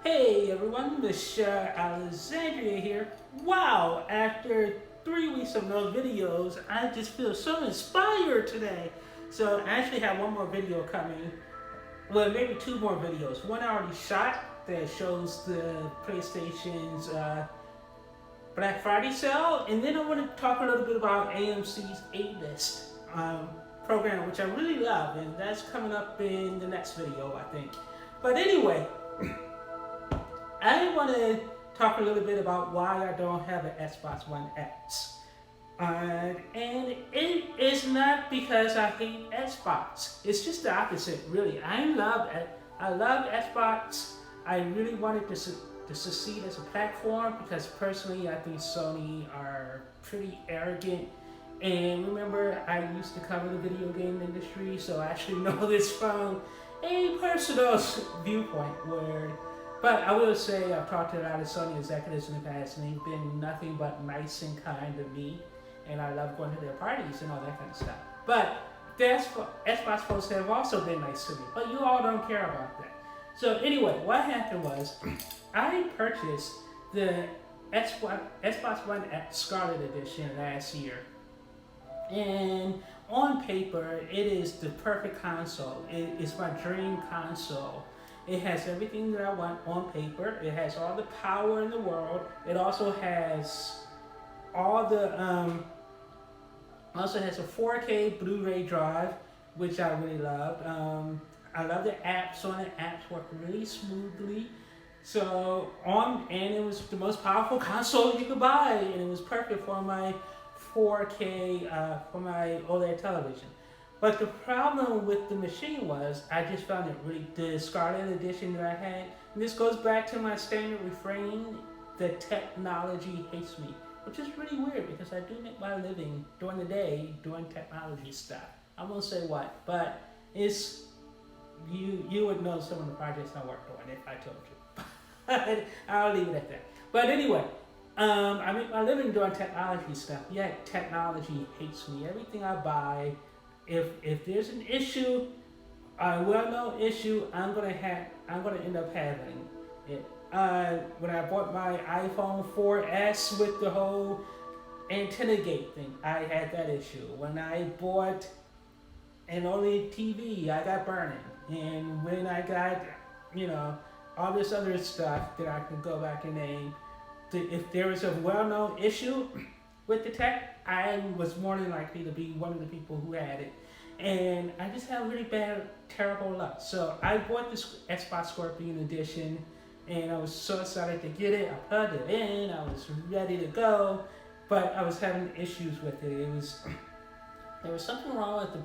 Hey everyone, Michelle Alexandria here. Wow, after 3 weeks of no videos, I just feel so inspired today. So I actually have one more video coming. Well, maybe two more videos. One I already shot that shows the PlayStation's Black Friday sale. And then I want to talk a little bit about AMC's A-List program, which I really love. And that's coming up in the next video, I think. But anyway, I want to talk a little bit about why I don't have an Xbox One X. And it is not because I hate Xbox. It's just the opposite, really. I love Xbox. I really wanted to succeed as a platform because personally I think Sony are pretty arrogant. And remember, I used to cover the video game industry, so I actually know this from a personal viewpoint But I will say I've talked to a lot of Sony executives in the past, and they've been nothing but nice and kind to me, and I love going to their parties and all that kind of stuff. But the Xbox folks have also been nice to me, but you all don't care about that. So anyway, what happened was I purchased the Xbox One X Scarlet Edition last year, and on paper, it is the perfect console. It's my dream console. It has everything that I want on paper. It has all the power in the world. It also has all the also has a 4K Blu-ray drive, which I really loved. I love the apps on it. Apps work really smoothly. And it was the most powerful console you could buy, and it was perfect for my 4K for my OLED television. But the problem with the machine was I just found it really, the Scarlet Edition that I had, and this goes back to my standard refrain, the technology hates me, which is really weird because I do make my living during the day doing technology stuff. I won't say what, but it's, you would know some of the projects I worked on if I told you. But I'll leave it at that. But anyway, I make my living doing technology stuff, yet technology hates me. Everything I buy, if there's an issue, a well-known issue, I'm gonna end up having it. When I bought my iPhone 4S with the whole antenna gate thing, I had that issue. When I bought an OLED TV, I got burning. And when I got, all this other stuff that I can go back and name, if there was a well-known issue with the tech, I was more than likely to be one of the people who had it. And I just had really bad, terrible luck. So I bought this Xbox Scorpion Edition, and I was so excited to get it. I plugged it in, I was ready to go, but I was having issues with it. There was something wrong with the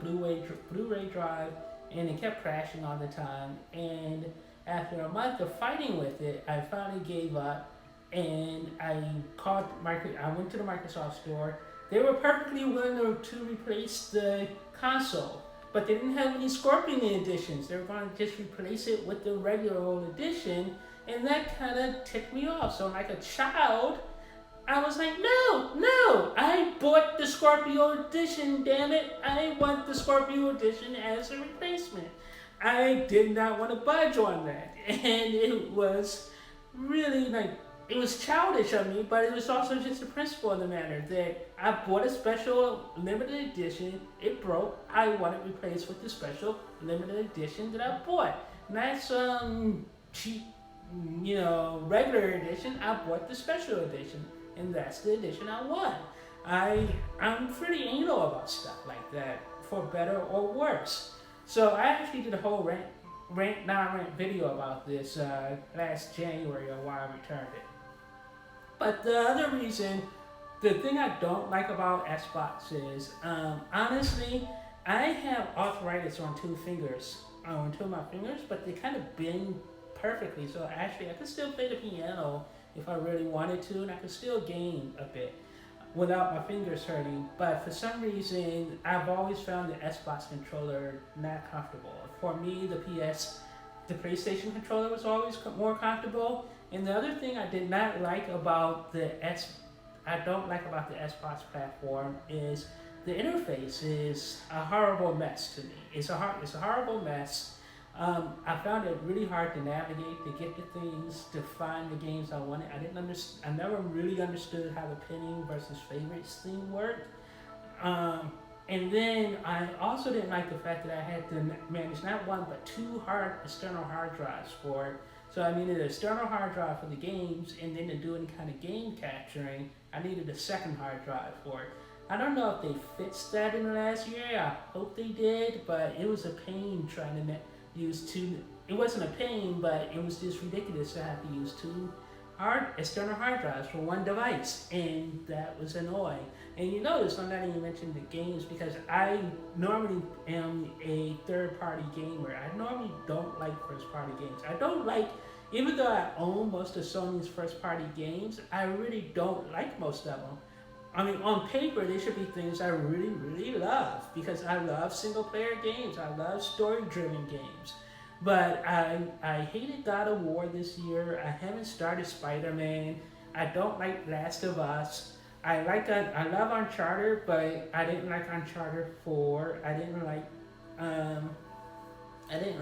Blu-ray drive, and it kept crashing all the time. And after a month of fighting with it, I finally gave up. And I went to the Microsoft store. They were perfectly willing to replace the console, but they didn't have any Scorpion editions. They were going to just replace it with the regular old edition, and that kind of ticked me off. So like a child, I was like, no, I bought the Scorpio edition, damn it. I want the Scorpio edition as a replacement. I did not want to budge on that, and it was really it was childish of me, but it was also just the principle of the matter that I bought a special limited edition, it broke, I want it replaced with the special limited edition that I bought. Not some cheap, regular edition. I bought the special edition, and that's the edition I want. I'm pretty anal about stuff like that, for better or worse. So I actually did a whole non-rant video about this last January on why I returned it. But the other reason, the thing I don't like about Xbox is, honestly, I have arthritis on two of my fingers, but they kind of bend perfectly. So actually, I could still play the piano if I really wanted to, and I could still game a bit without my fingers hurting. But for some reason, I've always found the Xbox controller not comfortable. For me, the PlayStation controller was always more comfortable. And the other thing I did not like about the Xbox platform is the interface is a horrible mess to me. It's a horrible mess. I found it really hard to navigate, to get the things, to find the games I wanted. I never really understood how the pinning versus favorites thing worked. And then I also didn't like the fact that I had to manage not one but two external hard drives for it. So I needed an external hard drive for the games, and then to do any kind of game capturing, I needed a second hard drive for it. I don't know if they fixed that in the last year. I hope they did, but it was a pain trying to use two. It wasn't a pain, but it was just ridiculous to have to use two external hard drives for one device, and that was annoying. And you notice I'm not even mentioning the games because I normally am a third-party gamer. I normally don't like first-party games. I don't like, even though I own most of Sony's first-party games, I really don't like most of them. I mean, on paper, they should be things I really, really love because I love single-player games. I love story-driven games. But I hated God of War this year. I haven't started Spider-Man. I don't like Last of Us. I love Uncharted, but I didn't like Uncharted 4. I didn't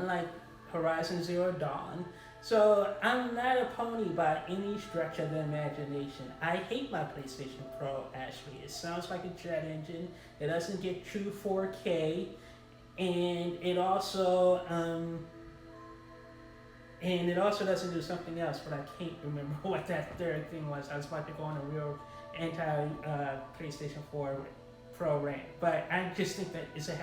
like Horizon Zero Dawn. So I'm not a pony by any stretch of the imagination. I hate my PlayStation Pro, actually. It sounds like a jet engine. It doesn't get true 4K. And it also doesn't do something else, but I can't remember what that third thing was. I was about to go on a real anti-PlayStation 4 Pro rant. But I just think that it's a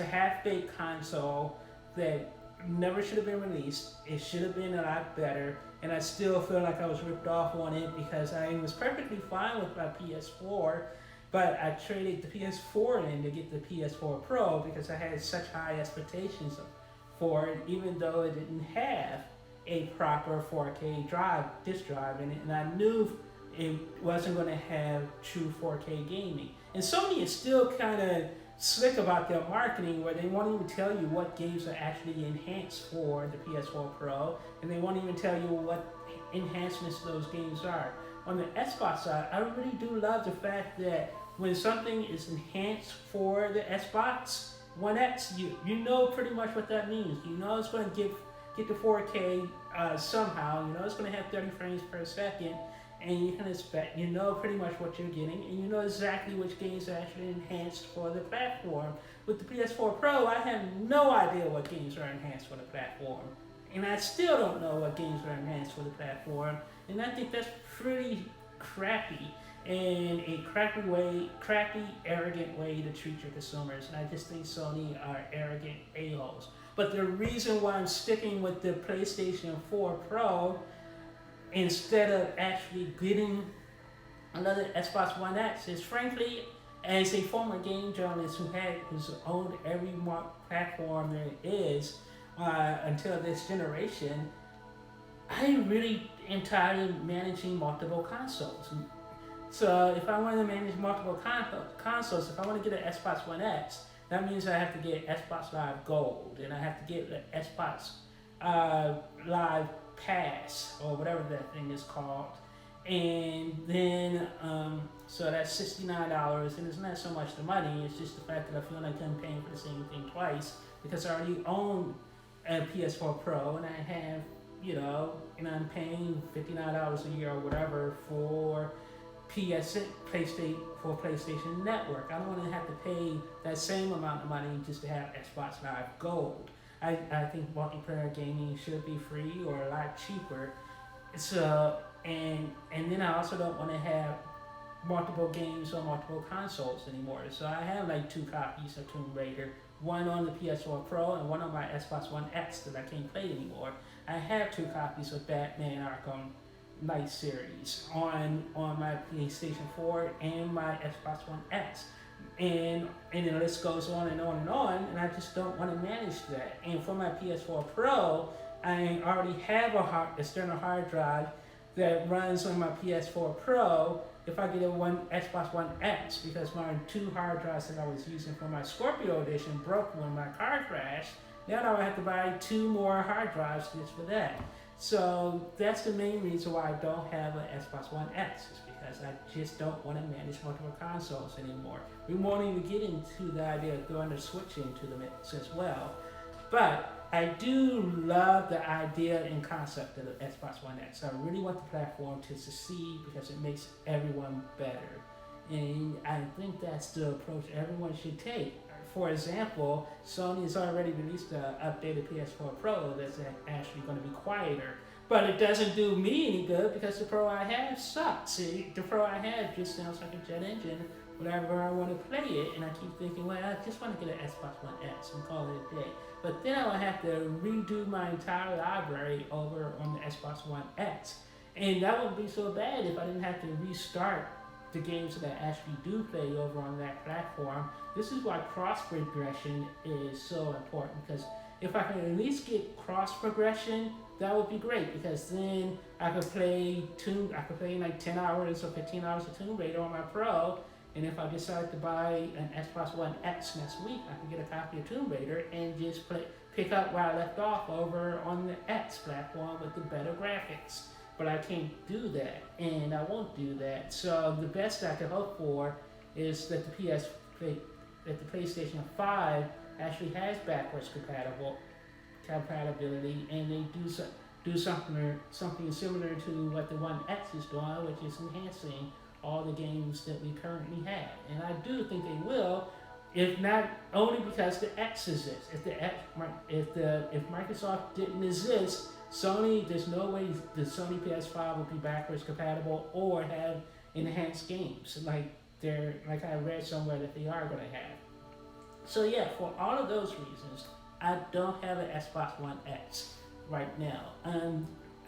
half-baked console that never should have been released. It should have been a lot better, and I still feel like I was ripped off on it because I was perfectly fine with my PS4, but I traded the PS4 in to get the PS4 Pro because I had such high expectations for it, even though it didn't have a proper 4K disc drive in it, and I knew it wasn't going to have true 4K gaming. And Sony is still kind of slick about their marketing where they won't even tell you what games are actually enhanced for the PS4 Pro, and they won't even tell you what enhancements those games are. On the Xbox side, I really do love the fact that when something is enhanced for the Xbox One X, you know pretty much what that means. You know it's going to get the 4K somehow. You know it's going to have 30 frames per second, and you can expect, you know pretty much what you're getting, and you know exactly which games are actually enhanced for the platform. With the PS4 Pro, I have no idea what games are enhanced for the platform, and I still don't know what games are enhanced for the platform, and I think that's pretty crappy and a crappy, arrogant way to treat your consumers, and I just think Sony are arrogant a-holes. But the reason why I'm sticking with the PlayStation 4 Pro instead of actually getting another Xbox One X is, frankly, as a former game journalist who's owned every platform there is until this generation, I really am tired of managing multiple consoles. So if I want to manage multiple consoles, if I want to get an Xbox One X, that means I have to get Xbox Live Gold, and I have to get the Xbox Live Pass, or whatever that thing is called. And then, so that's $69, and it's not so much the money, it's just the fact that I feel like I'm paying for the same thing twice, because I already own a PS4 Pro, and I have, and I'm paying $59 a year or whatever for PlayStation Network. I don't want to have to pay that same amount of money just to have Xbox Live Gold. I think multiplayer gaming should be free or a lot cheaper. So and then I also don't want to have multiple games on multiple consoles anymore. So I have like 2 copies of Tomb Raider, one on the PS4 Pro and one on my Xbox One X that I can't play anymore. I have 2 copies of Batman Arkham Knight series on my PlayStation 4 and my Xbox One X. And the list goes on and on and on, and I just don't want to manage that. And for my PS4 Pro, I already have a external hard drive that runs on my PS4 Pro if I get a Xbox One X, because my 2 hard drives that I was using for my Scorpio edition broke when my car crashed. Now I have to buy 2 more hard drives just for that. So that's the main reason why I don't have an Xbox One X, is because I just don't want to manage multiple consoles anymore. We won't even get into the idea of throwing a Switch into the mix as well. But I do love the idea and concept of the Xbox One X. I really want the platform to succeed because it makes everyone better. And I think that's the approach everyone should take. For example, Sony has already released an updated PS4 Pro that's actually going to be quieter. But it doesn't do me any good because the Pro I have sucks. The Pro I have just sounds like a jet engine whenever I want to play it. And I keep thinking, well, I just want to get an Xbox One X and call it a day. But then I would have to redo my entire library over on the Xbox One X. And that wouldn't be so bad if I didn't have to restart the games that I actually do play over on that platform. This is why cross progression is so important, because if I can at least get cross progression, that would be great, because then I could play like 10 hours or 15 hours of Tomb Raider on my Pro, and if I decide to buy an Xbox One X next week, I can get a copy of Tomb Raider and just pick up where I left off over on the X platform with the better graphics. But I can't do that, and I won't do that. So the best I can hope for is that the PlayStation 5 actually has backwards compatibility, and they do something similar to what the One X is doing, which is enhancing all the games that we currently have. And I do think they will, if not only because the X exists. If Microsoft didn't exist, there's no way the Sony PS5 would be backwards compatible or have enhanced games like I read somewhere that they are going to have. So yeah, for all of those reasons, I don't have an Xbox One X right now.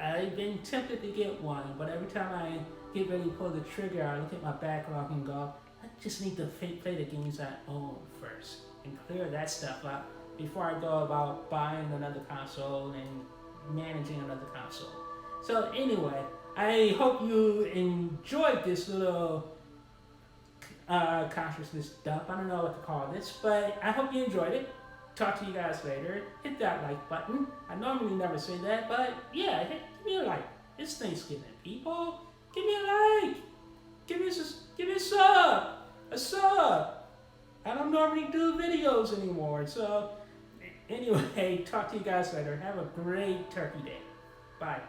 I've been tempted to get one, but every time I get ready to pull the trigger, I look at my backlog and go, I just need to play the games I own first and clear that stuff up before I go about buying another console and managing another console. So anyway, I hope you enjoyed this little consciousness dump. I don't know what to call this, but I hope you enjoyed it. Talk to you guys later. Hit that like button. I normally never say that, but yeah, give me a like. It's Thanksgiving, people. Give me a like. Give me a sub. A sub. I don't normally do videos anymore, so anyway, talk to you guys later. Have a great turkey day. Bye.